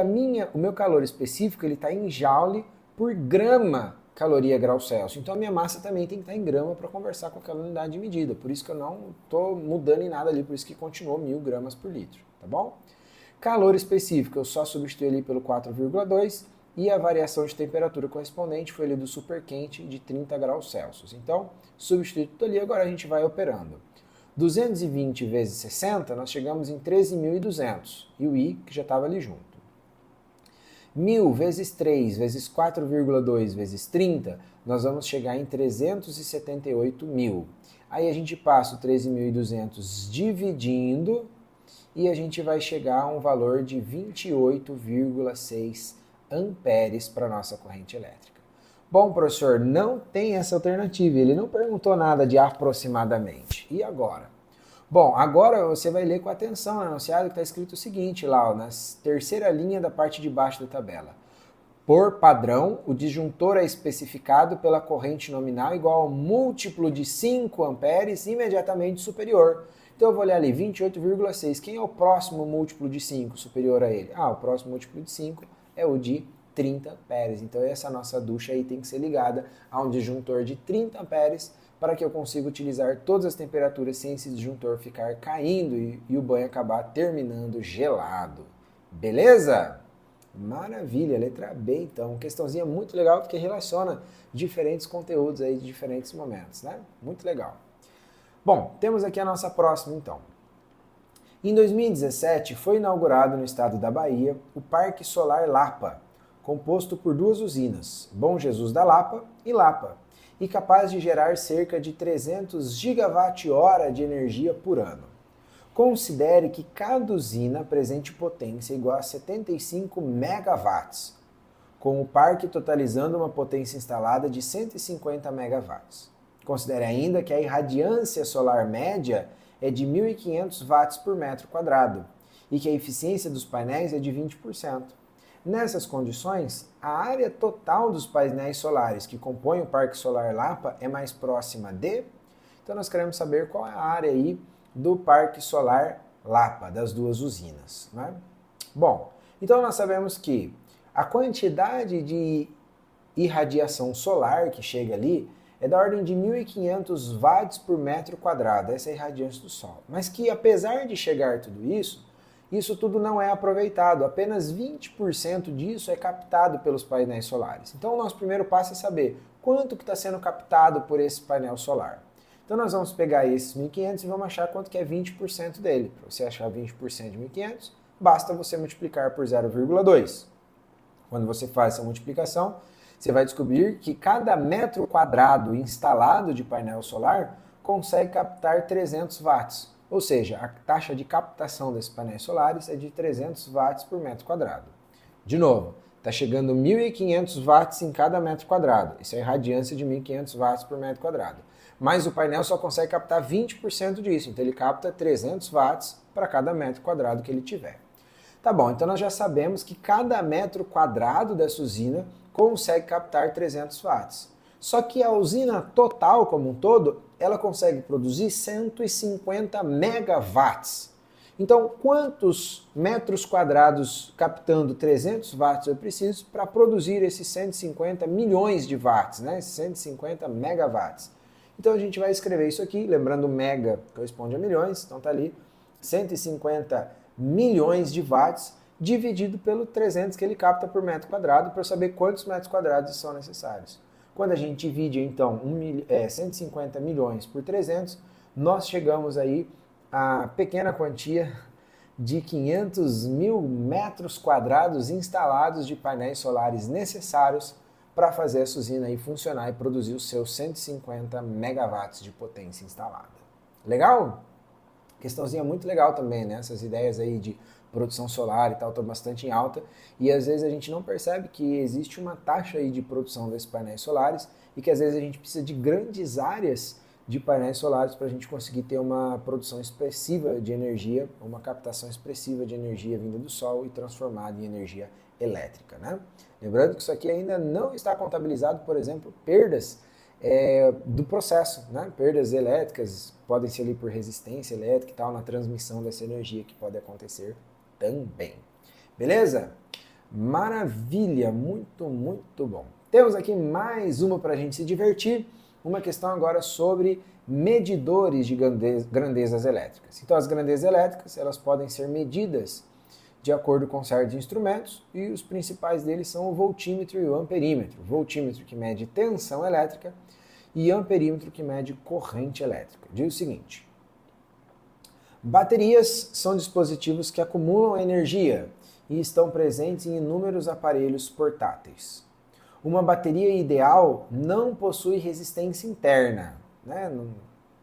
o meu calor específico ele está em joule por grama caloria grau Celsius. Então a minha massa também tem que estar em grama para conversar com aquela unidade de medida. Por isso que eu não estou mudando em nada ali, por isso que continuou 1000 gramas por litro, tá bom? Calor específico eu só substituí ali pelo 4,2 e a variação de temperatura correspondente foi ali do super quente de 30 graus Celsius. Então, substituí tudo ali, agora a gente vai operando. 220 vezes 60, nós chegamos em 13.200 e o I que já estava ali junto. 1000 vezes 3 vezes 4,2 vezes 30, nós vamos chegar em 378 mil. Aí a gente passa o 13.200 dividindo e a gente vai chegar a um valor de 28,6 amperes para a nossa corrente elétrica. Bom, professor, não tem essa alternativa. Ele não perguntou nada de aproximadamente. E agora? Bom, agora você vai ler com atenção no enunciado que está escrito o seguinte lá, ó, na terceira linha da parte de baixo da tabela. Por padrão, o disjuntor é especificado pela corrente nominal igual ao múltiplo de 5 amperes imediatamente superior. Então eu vou olhar ali, 28,6. Quem é o próximo múltiplo de 5 superior a ele? O próximo múltiplo de 5 é o de 30 amperes. Então essa nossa ducha aí tem que ser ligada a um disjuntor de 30 amperes para que eu consiga utilizar todas as temperaturas sem esse disjuntor ficar caindo e o banho acabar terminando gelado. Beleza? Maravilha, letra B então. Questãozinha muito legal porque relaciona diferentes conteúdos aí de diferentes momentos, né? Muito legal. Bom, temos aqui a nossa próxima então. Em 2017 foi inaugurado no estado da Bahia o Parque Solar Lapa, composto por 2 usinas, Bom Jesus da Lapa e Lapa, e capaz de gerar cerca de 300 gigawatt-hora de energia por ano. Considere que cada usina apresente potência igual a 75 megawatts, com o parque totalizando uma potência instalada de 150 megawatts. Considere ainda que a irradiância solar média é de 1.500 watts por metro quadrado e que a eficiência dos painéis é de 20%. Nessas condições, a área total dos painéis solares que compõem o Parque Solar Lapa é mais próxima de... Então nós queremos saber qual é a área aí do Parque Solar Lapa, das 2 usinas, né? Bom, então nós sabemos que a quantidade de irradiação solar que chega ali é da ordem de 1.500 watts por metro quadrado, essa é a irradiância do Sol. Mas que apesar de chegar tudo isso tudo não é aproveitado, apenas 20% disso é captado pelos painéis solares. Então o nosso primeiro passo é saber quanto que está sendo captado por esse painel solar. Então nós vamos pegar esses 1.500 e vamos achar quanto que é 20% dele. Para você achar 20% de 1.500, basta você multiplicar por 0,2. Quando você faz essa multiplicação, você vai descobrir que cada metro quadrado instalado de painel solar consegue captar 300 watts. Ou seja, a taxa de captação desses painéis solares é de 300 watts por metro quadrado. De novo, está chegando 1.500 watts em cada metro quadrado. Isso é a irradiância de 1.500 watts por metro quadrado. Mas o painel só consegue captar 20% disso, então ele capta 300 watts para cada metro quadrado que ele tiver. Tá bom, então nós já sabemos que cada metro quadrado dessa usina consegue captar 300 watts. Só que a usina total como um todo, ela consegue produzir 150 megawatts. Então, quantos metros quadrados captando 300 watts eu preciso para produzir esses 150 milhões de watts, né? 150 megawatts. Então a gente vai escrever isso aqui, lembrando mega corresponde a milhões, então tá ali 150 milhões de watts dividido pelo 300 que ele capta por metro quadrado para eu saber quantos metros quadrados são necessários. Quando a gente divide, então, 150 milhões por 300, nós chegamos aí a pequena quantia de 500 mil metros quadrados instalados de painéis solares necessários para fazer essa usina aí funcionar e produzir os seus 150 megawatts de potência instalada. Legal? Questãozinha muito legal também, né? Essas ideias aí de produção solar e tal estão bastante em alta e às vezes a gente não percebe que existe uma taxa aí de produção desses painéis solares e que às vezes a gente precisa de grandes áreas de painéis solares para a gente conseguir ter uma produção expressiva de energia, uma captação expressiva de energia vinda do sol e transformada em energia elétrica, né? Lembrando que isso aqui ainda não está contabilizado, por exemplo, perdas do processo, né? Perdas elétricas podem ser ali por resistência elétrica e tal, na transmissão dessa energia que pode acontecer também. Beleza? Maravilha, muito, muito bom. Temos aqui mais uma para a gente se divertir, uma questão agora sobre medidores de grandezas elétricas. Então, as grandezas elétricas, elas podem ser medidas de acordo com certos instrumentos, e os principais deles são o voltímetro e o amperímetro. Voltímetro que mede tensão elétrica e amperímetro que mede corrente elétrica. Diz o seguinte: baterias são dispositivos que acumulam energia e estão presentes em inúmeros aparelhos portáteis. Uma bateria ideal não possui resistência interna, né? No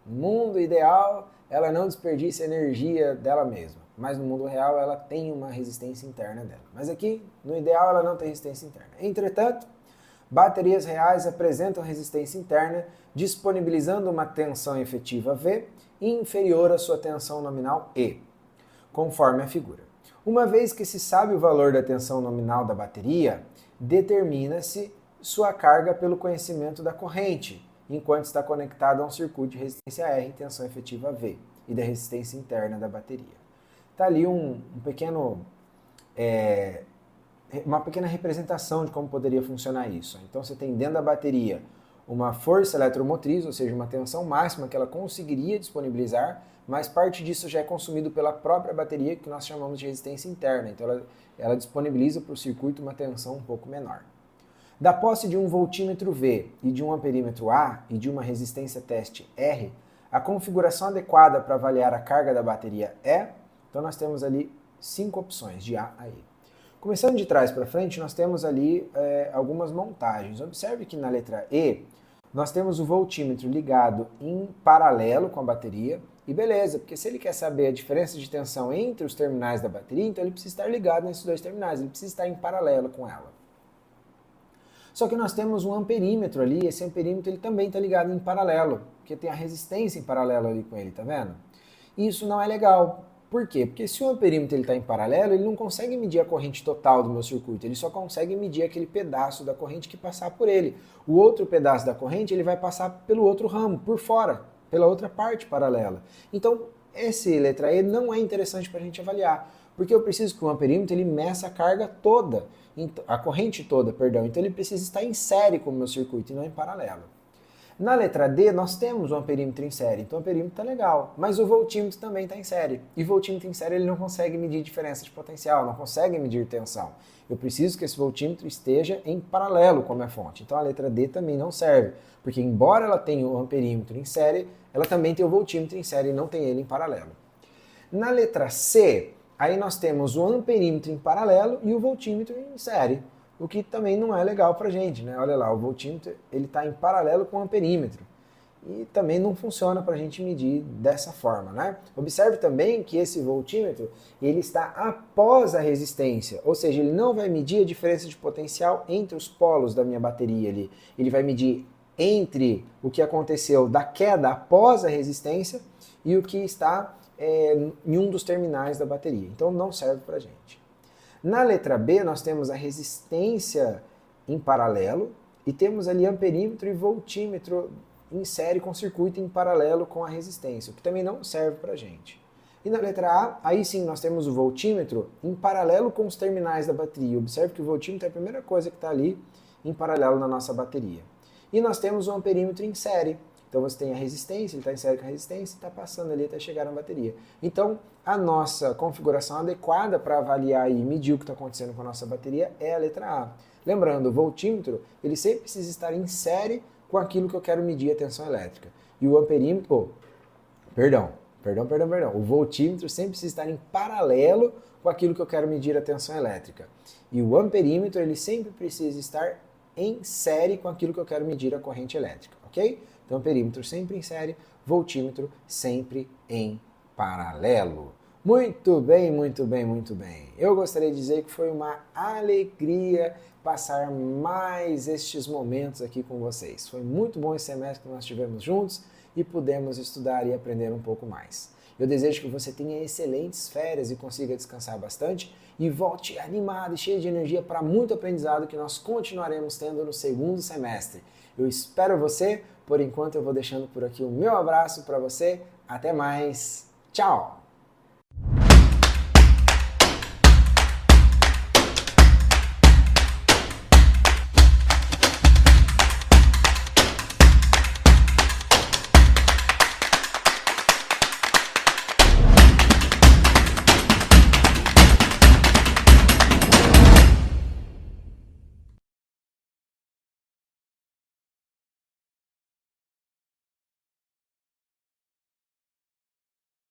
mundo ideal, ela não desperdiça energia dela mesma, mas no mundo real ela tem uma resistência interna dela. Mas aqui, no ideal, ela não tem resistência interna. Entretanto, baterias reais apresentam resistência interna, disponibilizando uma tensão efetiva V inferior à sua tensão nominal E, conforme a figura. Uma vez que se sabe o valor da tensão nominal da bateria, determina-se sua carga pelo conhecimento da corrente, enquanto está conectada a um circuito de resistência R e tensão efetiva V, e da resistência interna da bateria. Está ali uma pequena representação de como poderia funcionar isso. Então você tem dentro da bateria uma força eletromotriz, ou seja, uma tensão máxima que ela conseguiria disponibilizar, mas parte disso já é consumido pela própria bateria, que nós chamamos de resistência interna. Então ela disponibiliza para o circuito uma tensão um pouco menor. Da posse de um voltímetro V e de um amperímetro A e de uma resistência teste R, a configuração adequada para avaliar a carga da bateria é, então nós temos ali 5 opções, de A a E. Começando de trás para frente, nós temos ali algumas montagens. Observe que na letra E, nós temos o voltímetro ligado em paralelo com a bateria, e beleza, porque se ele quer saber a diferença de tensão entre os terminais da bateria, então ele precisa estar ligado nesses dois terminais, ele precisa estar em paralelo com ela. Só que nós temos um amperímetro ali, esse amperímetro ele também está ligado em paralelo, porque tem a resistência em paralelo ali com ele, tá vendo? E isso não é legal. Por quê? Porque se o amperímetro está em paralelo, ele não consegue medir a corrente total do meu circuito, ele só consegue medir aquele pedaço da corrente que passar por ele. O outro pedaço da corrente ele vai passar pelo outro ramo, por fora, pela outra parte paralela. Então, esse letra E não é interessante para a gente avaliar, porque eu preciso que o amperímetro ele meça a carga toda, a corrente toda, perdão. Então ele precisa estar em série com o meu circuito e não em paralelo. Na letra D, nós temos o amperímetro em série, então o amperímetro está legal, mas o voltímetro também está em série. E o voltímetro em série ele não consegue medir diferença de potencial, não consegue medir tensão. Eu preciso que esse voltímetro esteja em paralelo com a minha fonte. Então a letra D também não serve, porque embora ela tenha o amperímetro em série, ela também tem o voltímetro em série e não tem ele em paralelo. Na letra C, aí nós temos o amperímetro em paralelo e o voltímetro em série, o que também não é legal para a gente, né? Olha lá, o voltímetro ele está em paralelo com o amperímetro e também não funciona para a gente medir dessa forma, né? Observe também que esse voltímetro ele está após a resistência, ou seja, ele não vai medir a diferença de potencial entre os polos da minha bateria ali. Ele vai medir entre o que aconteceu da queda após a resistência e o que está em um dos terminais da bateria. Então não serve para a gente. Na letra B, nós temos a resistência em paralelo e temos ali amperímetro e voltímetro em série com circuito em paralelo com a resistência, o que também não serve para a gente. E na letra A, aí sim nós temos o voltímetro em paralelo com os terminais da bateria. Observe que o voltímetro é a primeira coisa que está ali em paralelo na nossa bateria. E nós temos o amperímetro em série. Então você tem a resistência, ele está em série com a resistência e está passando ali até chegar na bateria. Então a nossa configuração adequada para avaliar e medir o que está acontecendo com a nossa bateria é a letra A. Lembrando, o voltímetro ele sempre precisa estar em série com aquilo que eu quero medir a tensão elétrica. E o amperímetro, o voltímetro sempre precisa estar em paralelo com aquilo que eu quero medir a tensão elétrica. E o amperímetro ele sempre precisa estar em série com aquilo que eu quero medir a corrente elétrica, ok? Então, amperímetro sempre em série, voltímetro sempre em paralelo. Muito bem, muito bem, muito bem. Eu gostaria de dizer que foi uma alegria passar mais estes momentos aqui com vocês. Foi muito bom esse semestre que nós tivemos juntos e pudemos estudar e aprender um pouco mais. Eu desejo que você tenha excelentes férias e consiga descansar bastante e volte animado e cheio de energia para muito aprendizado que nós continuaremos tendo no segundo semestre. Eu espero você. Por enquanto eu vou deixando por aqui o meu abraço para você. Até mais. Tchau!